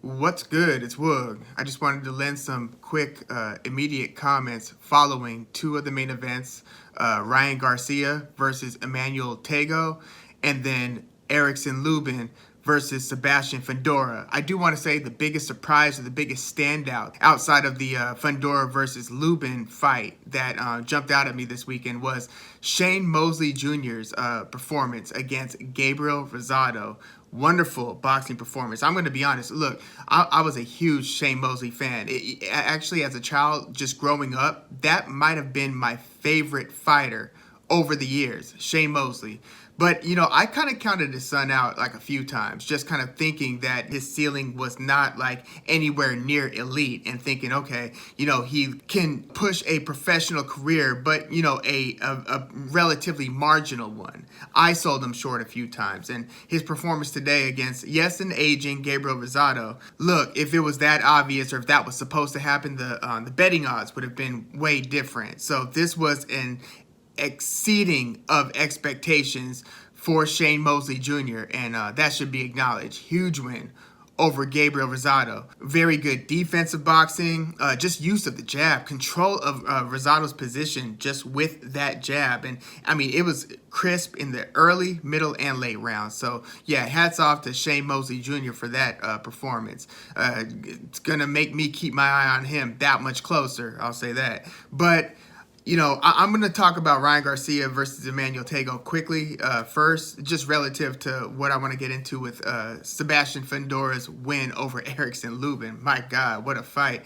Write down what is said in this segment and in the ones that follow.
What's good? It's Woog. I just wanted to lend some quick, immediate comments following two of the main events, Ryan Garcia versus Emmanuel Tagoe, and then Erickson Lubin versus Sebastian-Fundora. I do want to say the biggest surprise or the biggest standout outside of the Fundora versus Lubin fight that jumped out at me this weekend was Shane Mosley Jr.'s performance against Gabriel Rosado. Wonderful boxing performance. I'm going to be honest. Look, I was a huge Shane Mosley fan. Actually, as a child, just growing up, that might have been my favorite fighter over the years, Shane Mosley. But, I kind of counted his son out like a few times, just kind of thinking that his ceiling was not like anywhere near elite and thinking, okay, he can push a professional career, but, a relatively marginal one. I sold him short a few times. And his performance today against, yes, an aging Gabriel Rosado, look, if it was that obvious or if that was supposed to happen, the betting odds would have been way different. So this was an exceeding of expectations for Shane Mosley Jr., and that should be acknowledged. Huge win over Gabriel Rosado. Very good defensive boxing, just use of the jab, control of Rosado's position just with that jab. And I mean, it was crisp in the early, middle, and late rounds. So yeah, hats off to Shane Mosley Jr. for that performance. It's gonna make me keep my eye on him that much closer, I'll say that. But I'm going to talk about Ryan Garcia versus Emmanuel Tagoe quickly first, just relative to what I want to get into with Sebastian-Fundora's win over Erickson Lubin. My God, what a fight.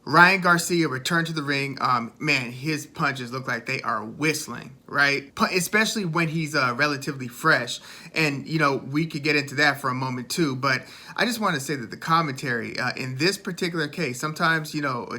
Ryan Garcia returned to the ring. Man, his punches look like they are whistling, right? Especially when he's relatively fresh. And, we could get into that for a moment too. But I just want to say that the commentary in this particular case, sometimes,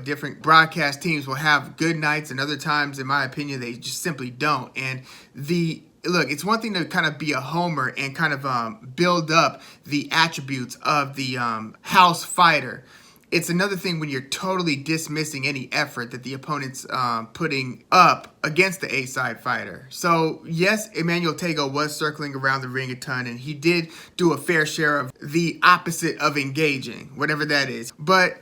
different broadcast teams will have good nights and other times, in my opinion, they just simply don't. And look, it's one thing to kind of be a homer and kind of build up the attributes of the house fighter. It's another thing when you're totally dismissing any effort that the opponent's putting up against the A-side fighter. So, yes, Emmanuel Tagoe was circling around the ring a ton, and he did do a fair share of the opposite of engaging, whatever that is. But,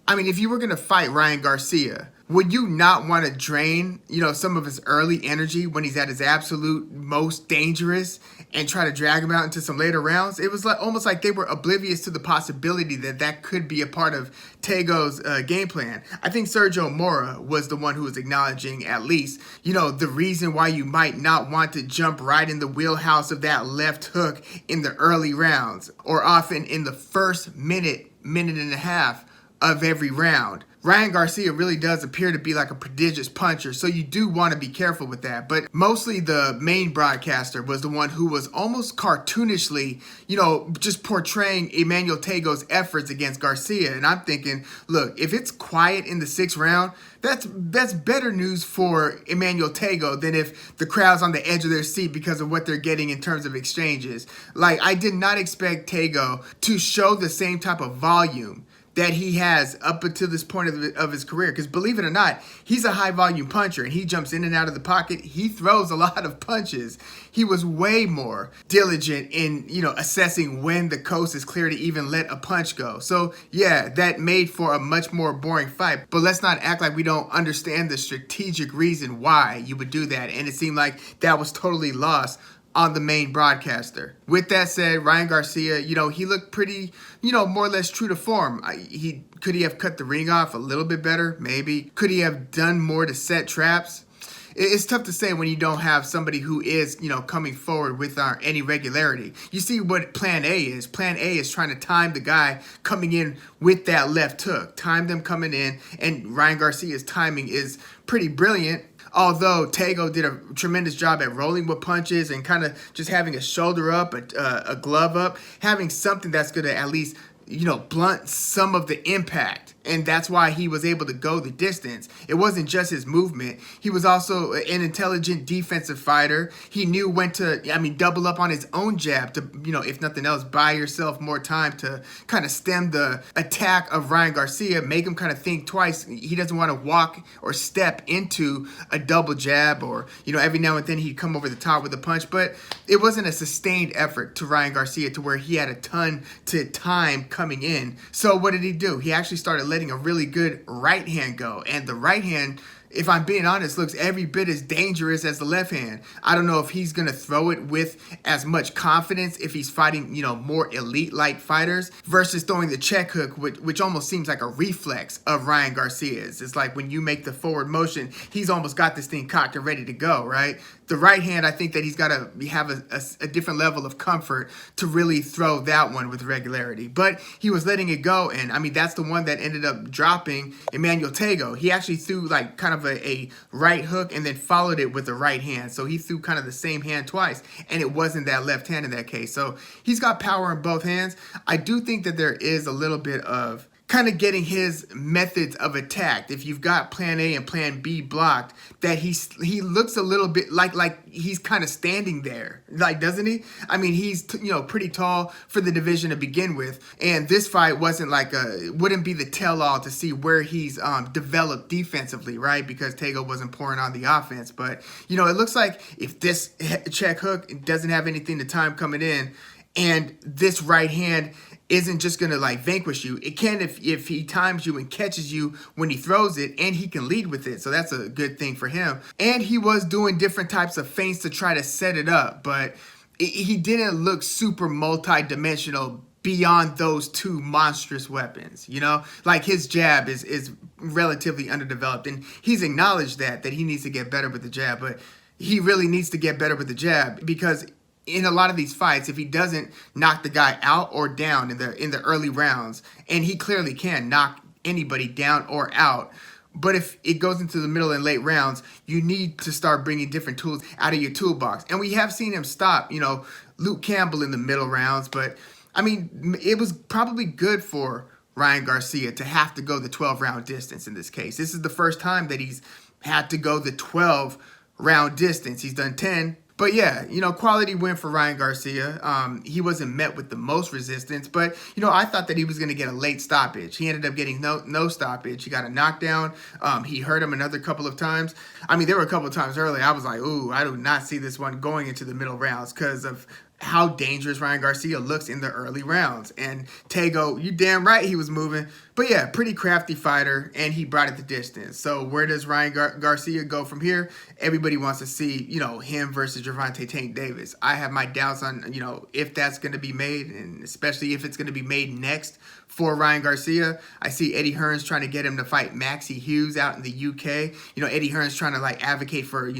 I mean, if you were going to fight Ryan Garcia, would you not want to drain, some of his early energy when he's at his absolute most dangerous and try to drag him out into some later rounds? It was almost like they were oblivious to the possibility that could be a part of Tagoe's game plan. I think Sergio Mora was the one who was acknowledging at least, the reason why you might not want to jump right in the wheelhouse of that left hook in the early rounds or often in the first minute and a half of every round. Ryan Garcia really does appear to be like a prodigious puncher, so you do want to be careful with that. But mostly the main broadcaster was the one who was almost cartoonishly, just portraying Emmanuel Tagoe's efforts against Garcia. And I'm thinking, look, if it's quiet in the sixth round, that's better news for Emmanuel Tagoe than if the crowd's on the edge of their seat because of what they're getting in terms of exchanges. Like, I did not expect Tagoe to show the same type of volume that he has up until this point of his career. Because believe it or not, he's a high-volume puncher, and he jumps in and out of the pocket. He throws a lot of punches. He was way more diligent in, assessing when the coast is clear to even let a punch go. So, yeah, that made for a much more boring fight. But let's not act like we don't understand the strategic reason why you would do that. And it seemed like that was totally lost on the main broadcaster. With that said, Ryan Garcia, he looked pretty, more or less true to form. Could he have cut the ring off a little bit better? Maybe. Could he have done more to set traps? It's tough to say when you don't have somebody who is, coming forward with any regularity. You see what plan A is. Plan A is trying to time the guy coming in with that left hook. Time them coming in, and Ryan Garcia's timing is pretty brilliant. Although Tagoe did a tremendous job at rolling with punches and kind of just having a shoulder up, a glove up, having something that's going to at least, blunt some of the impact. and that's why he was able to go the distance. It wasn't just his movement. He was also an intelligent defensive fighter. He knew when to, double up on his own jab to, if nothing else, buy yourself more time to kind of stem the attack of Ryan Garcia, make him kind of think twice. He doesn't want to walk or step into a double jab, or, every now and then he'd come over the top with a punch, but it wasn't a sustained effort to Ryan Garcia to where he had a ton to time coming in. So what did he do? He actually started letting a really good right hand go, and the right hand, if I'm being honest, looks every bit as dangerous as the left hand. I don't know if he's going to throw it with as much confidence if he's fighting, more elite-like fighters versus throwing the check hook, which almost seems like a reflex of Ryan Garcia's. It's like when you make the forward motion, he's almost got this thing cocked and ready to go, right? The right hand, I think that he's got to have a different level of comfort to really throw that one with regularity. But he was letting it go, and that's the one that ended up dropping Emmanuel Tagoe. He actually threw like kind of a right hook and then followed it with a right hand. So he threw kind of the same hand twice, and it wasn't that left hand in that case. So he's got power in both hands. I do think that there is a little bit of kind of getting his methods of attack. If you've got plan A and plan B blocked, that he looks a little bit like he's kind of standing there, like, doesn't he? He's pretty tall for the division to begin with, and this fight wouldn't be the tell-all to see where he's developed defensively, right? Because Tagoe wasn't pouring on the offense, but it looks like if this check hook doesn't have anything to time coming in, and this right hand isn't just going to vanquish you. It can if he times you and catches you when he throws it, and he can lead with it. So that's a good thing for him. And he was doing different types of feints to try to set it up, but he didn't look super multi-dimensional beyond those two monstrous weapons. Like his jab is relatively underdeveloped, and he's acknowledged that he needs to get better with the jab, but he really needs to get better with the jab, because in a lot of these fights, if he doesn't knock the guy out or down in the early rounds, and he clearly can knock anybody down or out, but if it goes into the middle and late rounds, you need to start bringing different tools out of your toolbox. And we have seen him stop, Luke Campbell in the middle rounds, but it was probably good for Ryan Garcia to have to go the 12-round distance in this case. This is the first time that he's had to go the 12-round distance. He's done 10. But yeah, quality win for Ryan Garcia. He wasn't met with the most resistance, but, I thought that he was going to get a late stoppage. He ended up getting no stoppage. He got a knockdown. He hurt him another couple of times. There were a couple of times early I was like, ooh, I do not see this one going into the middle rounds because of how dangerous Ryan Garcia looks in the early rounds. And Tagoe, you damn right he was moving. But yeah, pretty crafty fighter, and he brought it the distance. So where does Ryan Garcia go from here? Everybody wants to see, him versus Gervonta Tank Davis. I have my doubts on, if that's going to be made, and especially if it's going to be made next for Ryan Garcia. I see Eddie Hearns trying to get him to fight Maxie Hughes out in the UK. Eddie Hearns trying to advocate for,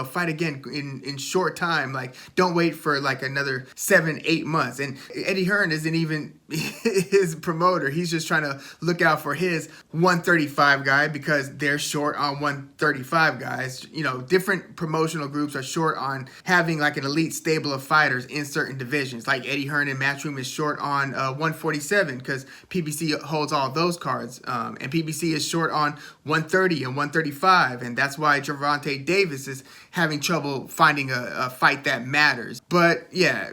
fight again in short time. Don't wait for another 7-8 months. And Eddie Hearns isn't even his promoter. He's just trying to look out for his 135 guy because they're short on 135 guys. Different promotional groups are short on having an elite stable of fighters in certain divisions. Like Eddie Hearn in Matchroom is short on 147 because PBC holds all those cards. And PBC is short on 130 and 135. And that's why Gervonta Davis is having trouble finding a fight that matters. But yeah,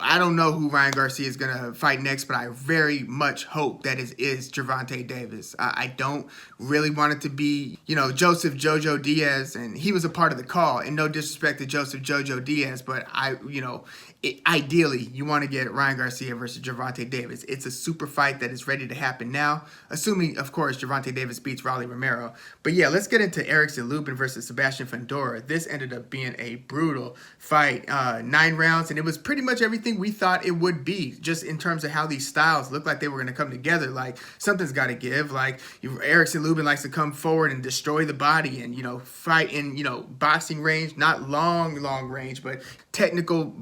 I don't know who Ryan Garcia is going to fight next, but I very much hope that it is Gervonta Davis. I don't really want it to be, Joseph Jojo Diaz, and he was a part of the call, and no disrespect to Joseph Jojo Diaz, but ideally, you want to get Ryan Garcia versus Gervonta Davis. It's a super fight that is ready to happen now, assuming, of course, Gervonta Davis beats Rolly Romero. But yeah, let's get into Erickson Lubin versus Sebastian-Fundora. This ended up being a brutal fight, 9 rounds, and it was pretty much everything we thought it would be, just in terms of how these styles looked like they were going to come together. Something's got to give. Erickson Lubin likes to come forward and destroy the body and, fight in, boxing range, not long range, but technical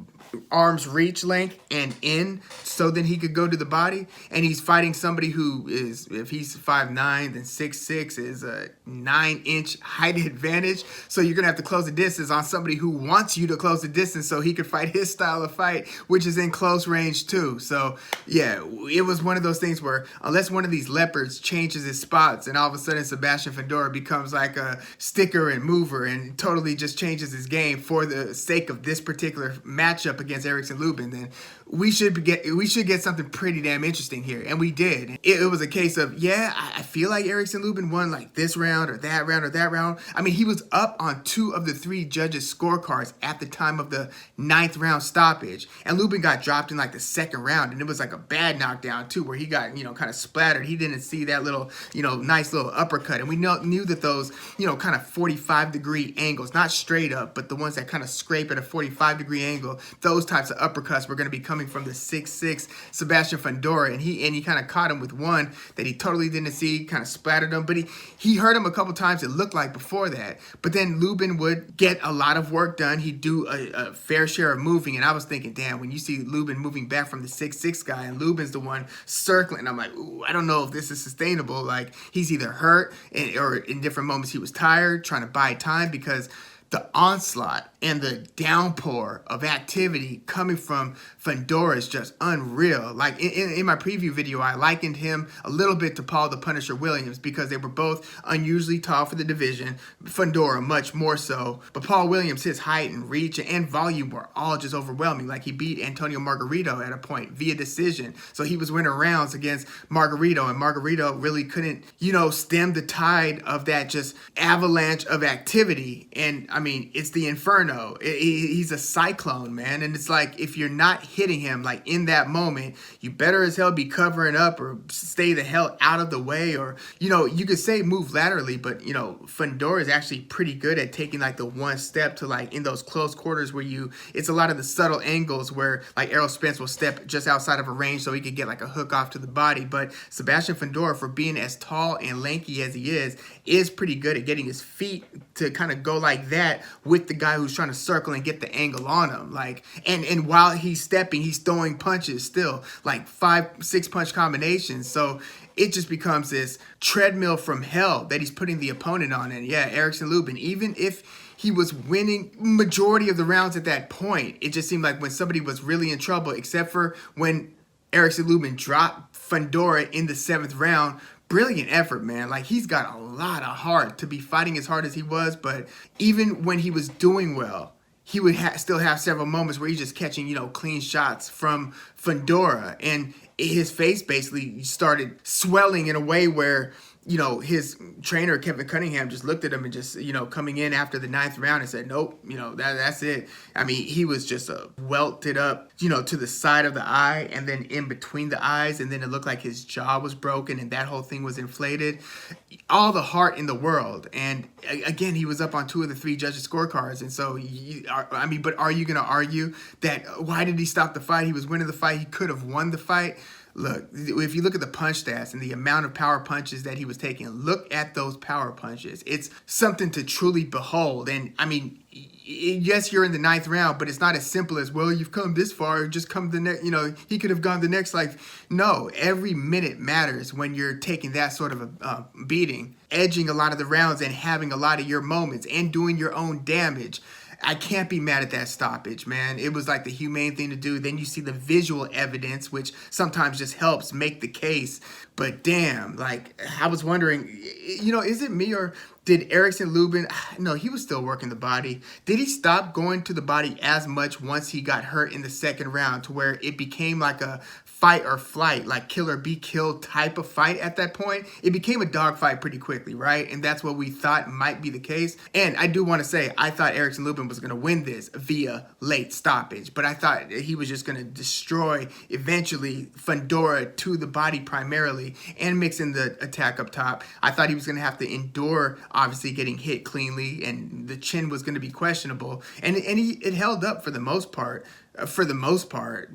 arm's reach length and in, so then he could go to the body. And he's fighting somebody who is, if he's 5'9", then 6'6" is a 9-inch height advantage. So you're gonna have to close the distance on somebody who wants you to close the distance so he could fight his style of fight, which is in close range too. So yeah, it was one of those things where unless one of these leopards changes his spots and all of a sudden Sebastian-Fundora becomes like a sticker and mover and totally just changes his game for the sake of this particular matchup against Erickson Lubin, then we should get something pretty damn interesting here. And we did. It was a case of, yeah, I feel like Erickson Lubin won like this round or that round or that round. I mean, he was up on 2 of the 3 judges' scorecards at the time of the 9th round stoppage. And Lubin got dropped in like the 2nd round. And it was like a bad knockdown too, where he got, kind of splattered. He didn't see that little, nice little uppercut. And we knew that those, kind of 45-degree angles, not straight up, but the ones that kind of scrape at a 45-degree angle, those types of uppercuts were going to be coming from the 6'6" Sebastian-Fundora, and he kind of caught him with one that he totally didn't see, kind of splattered him, but he hurt him a couple times, it looked like, before that. But then Lubin would get a lot of work done. He'd do a fair share of moving, and I was thinking, damn, when you see Lubin moving back from the 6'6" guy and Lubin's the one circling, I'm like, ooh, I don't know if this is sustainable. Like, he's either hurt or in different moments he was tired, trying to buy time, because the onslaught and the downpour of activity coming from Fundora is just unreal. Like in my preview video, I likened him a little bit to Paul the Punisher Williams because they were both unusually tall for the division. Fundora much more so. But Paul Williams, his height and reach and volume were all just overwhelming. Like he beat Antonio Margarito at a point via decision. So he was winning rounds against Margarito, and Margarito really couldn't, stem the tide of that just avalanche of activity. And I mean, it's the inferno. He's a cyclone, man. And it's like, if you're not hitting him, like in that moment, you better as hell be covering up or stay the hell out of the way. Or, you could say move laterally, but, Fundora is actually pretty good at taking like the one step to like in those close quarters where it's a lot of the subtle angles where like Errol Spence will step just outside of a range so he could get like a hook off to the body. But Sebastian-Fundora, for being as tall and lanky as he is pretty good at getting his feet to kind of go like that with the guy who's trying to circle and get the angle on him. Like, and while he's stepping, he's throwing punches still, like 5-6 punch combinations. So it just becomes this treadmill from hell that he's putting the opponent on. And yeah, Erickson Lubin, even if he was winning majority of the rounds at that point, it just seemed like when somebody was really in trouble, except for when Erickson Lubin dropped Fundora in the 7th round. Brilliant effort, man. Like, he's got a lot of heart to be fighting as hard as he was, but even when he was doing well, he would still have several moments where he's just catching, clean shots from Fundora, and his face basically started swelling in a way where, his trainer, Kevin Cunningham, just looked at him and just, coming in after the 9th round and said, nope, that's it. I mean, he was just welted up, to the side of the eye and then in between the eyes. And then it looked like his jaw was broken and that whole thing was inflated. All the heart in the world. And again, he was up on 2 of the 3 judges' scorecards. And so, but are you going to argue that why did he stop the fight? He was winning the fight. He could have won the fight. Look, if you look at the punch stats and the amount of power punches that he was taking, look at those power punches. It's something to truly behold. And I mean, yes, you're in the 9th round, but it's not as simple as, well, you've come this far, just come the next, he could have gone the next. Like, no, every minute matters when you're taking that sort of a beating, edging a lot of the rounds and having a lot of your moments and doing your own damage. I can't be mad at that stoppage, man. It was like the humane thing to do. Then you see the visual evidence, which sometimes just helps make the case. But damn, like, I was wondering, is it me or did Erickson Lubin, no, he was still working the body. Did he stop going to the body as much once he got hurt in the 2nd round to where it became like a fight or flight, like kill or be killed type of fight at that point? It became a dogfight pretty quickly, right? And that's what we thought might be the case. And I do want to say, I thought Erickson Lubin was going to win this via late stoppage, but I thought he was just going to destroy eventually Fundora to the body primarily and mix in the attack up top. I thought he was going to have to endure, obviously, getting hit cleanly, and the chin was going to be questionable. And it held up for the most part.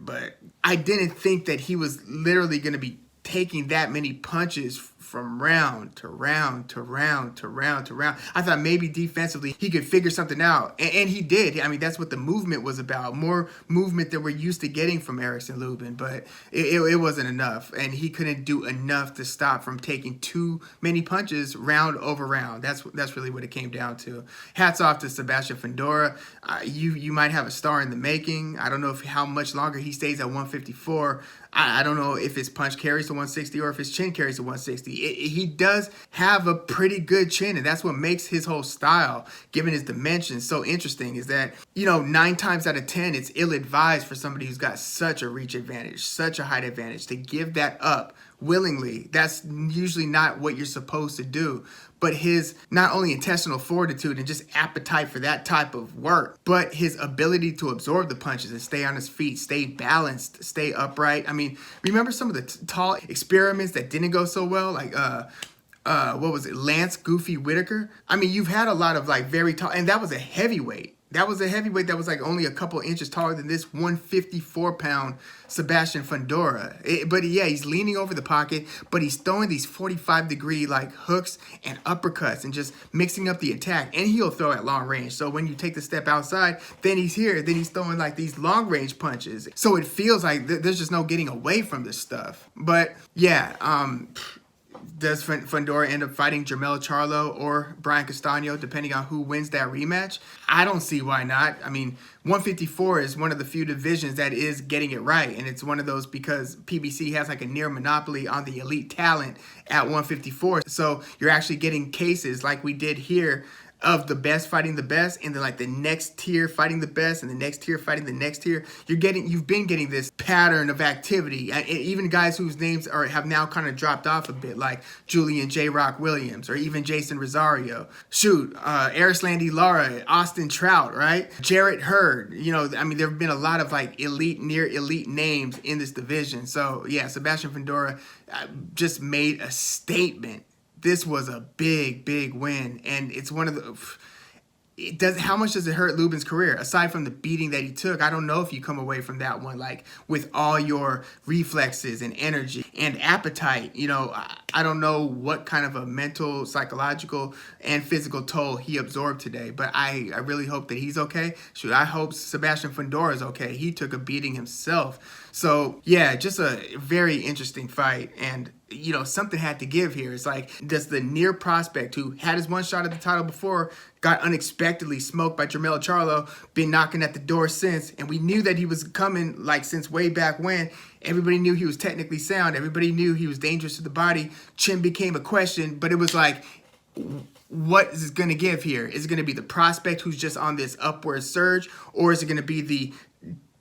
But I didn't think that he was literally going to be taking that many punches from round to round to round to round to round. I thought maybe defensively he could figure something out, and he did. I mean, that's what the movement was about, more movement than we're used to getting from Erickson Lubin, but it wasn't enough, and he couldn't do enough to stop from taking too many punches round over round. That's really what it came down to. Hats off to Sebastian-Fundora. You might have a star in the making. I don't know how much longer he stays at 154. I don't know if his punch carries to 160 or if his chin carries to 160. He does have a pretty good chin, and that's what makes his whole style, given his dimensions, so interesting, is that, 9 times out of 10, it's ill-advised for somebody who's got such a reach advantage, such a height advantage, to give that up willingly. That's usually not what you're supposed to do. But his not only intestinal fortitude and just appetite for that type of work, but his ability to absorb the punches and stay on his feet, stay balanced, stay upright. I mean, remember some of the tall experiments that didn't go so well? Like, what was it? Lance Goofy Whitaker? I mean, you've had a lot of like very tall, and that was a heavyweight. That was a heavyweight that was like only a couple inches taller than this 154-pound Sebastian-Fundora. But yeah, he's leaning over the pocket, but he's throwing these 45-degree like hooks and uppercuts and just mixing up the attack. And he'll throw at long range. So when you take the step outside, then he's here. Then he's throwing like these long range punches. So it feels like there's just no getting away from this stuff. But yeah, does Fundora end up fighting Jermell Charlo or Brian Castano, depending on who wins that rematch? I don't see why not. I mean, 154 is one of the few divisions that is getting it right, and it's one of those because PBC has like a near monopoly on the elite talent at 154. So you're actually getting cases like we did here of the best fighting the best, and then like the next tier fighting the best, and the next tier fighting the next tier. You've been getting this pattern of activity. Even guys whose names have now kind of dropped off a bit, like Julian J. Rock Williams, or even Jason Rosario. Erislandy Lara, Austin Trout, right? Jarrett Hurd. I mean, there have been a lot of like elite, near elite names in this division. So yeah, Sebastian-Fundora just made a statement. This was a big, big win, and it's one of the. How much does it hurt Lubin's career? Aside from the beating that he took, I don't know if you come away from that one like with all your reflexes and energy and appetite. I don't know what kind of a mental, psychological, and physical toll he absorbed today, but I really hope that he's okay. I hope Sebastian-Fundora is okay. He took a beating himself. So yeah, just a very interesting fight, and something had to give here. It's like, does the near prospect who had his one shot at the title before, got unexpectedly smoked by Jermell Charlo, been knocking at the door since, and we knew that he was coming like since way back when. Everybody knew he was technically sound. Everybody knew he was dangerous to the body. Chin became a question, but it was like, what is it going to give here? Is it going to be the prospect who's just on this upward surge, or is it going to be the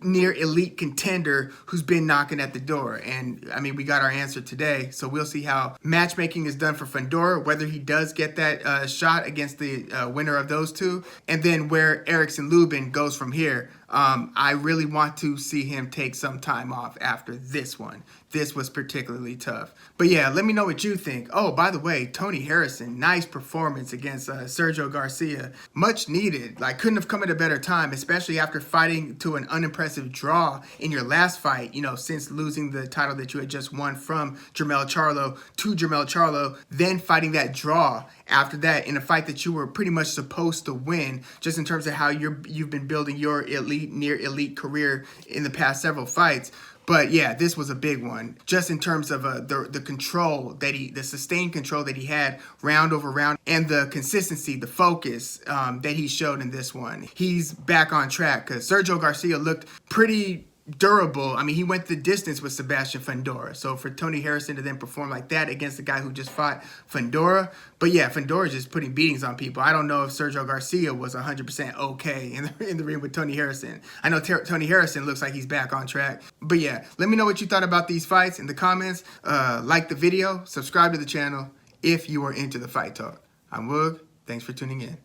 near elite contender who's been knocking at the door? And I mean, we got our answer today, so we'll see how matchmaking is done for Fundora, whether he does get that shot against the winner of those two, and then where Erickson Lubin goes from here. I really want to see him take some time off after this one. This was particularly tough. But yeah, let me know what you think. Oh, by the way, Tony Harrison, nice performance against Sergio Garcia. Much needed. Like, couldn't have come at a better time, especially after fighting to an unimpressive draw in your last fight, since losing the title that you had just won from Jermell Charlo to Jermell Charlo, then fighting that draw after that in a fight that you were pretty much supposed to win, just in terms of how you've been building your elite, near elite career in the past several fights. But yeah, this was a big one, just in terms of the control the sustained control that he had round over round, and the consistency, the focus that he showed in this one. He's back on track, because Sergio Garcia looked pretty durable. I mean, he went the distance with Sebastian-Fundora. So for Tony Harrison to then perform like that against the guy who just fought Fundora. But yeah, Fundora's just putting beatings on people. I don't know if Sergio Garcia was 100% okay in the ring with Tony Harrison. I know Tony Harrison looks like he's back on track. But yeah, let me know what you thought about these fights in the comments. Like the video, subscribe to the channel if you are into the fight talk. I'm Woog. Thanks for tuning in.